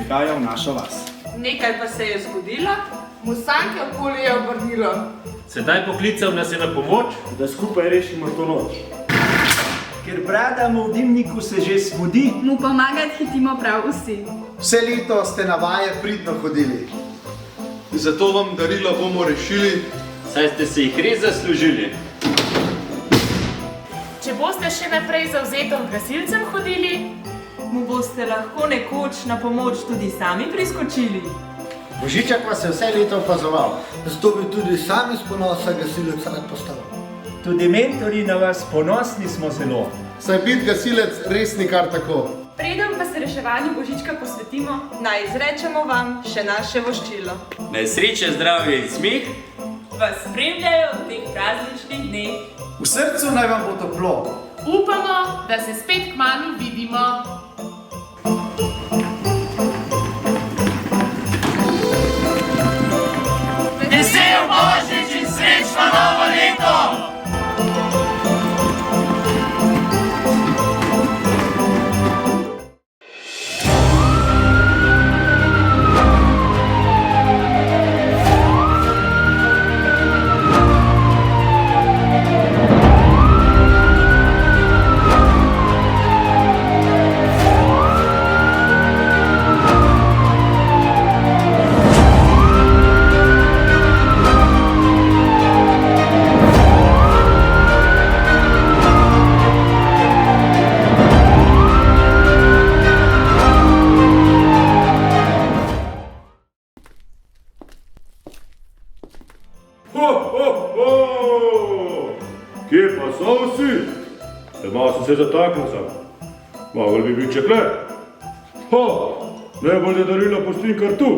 prihaja v našo vas. Nekaj pa se je zgodilo, musanke okoli je obrnilo. Sedaj poklical nas je na pomoč, Da skupaj rešimo to noč. Ker bradamo v dimniku se že smudi. Mu pomagati hitimo prav vsi. Vse leto ste na vaje pridno hodili. Zato vam darila bomo rešili. saj ste se jih res zaslužili. Če boste še naprej zavzeto gasilcem hodili, Mu boste lahko nekoč na pomoč tudi sami priskočili. Božiček vas je vse leto opazoval, zato bi tudi sami s ponosa gasilec rad postal. Tudi mentori na vas ponosni smo zelo. Saj biti gasilec res ni kar tako. Preden pa se reševanju Božička posvetimo, Naj izrečemo vam še naše voščilo. Naj sreče, zdravje in smeh vas spremljajo v teh prazničnih dneh. V srcu naj vam bo toplo. Upamo, da se spet kmalu vidimo. Vesel Božič in srečno novo leto! Kje pa so vsi? Malo sem se zataknil sam. Mogel bi biti čekle. Najbolje darila pustim kar tu.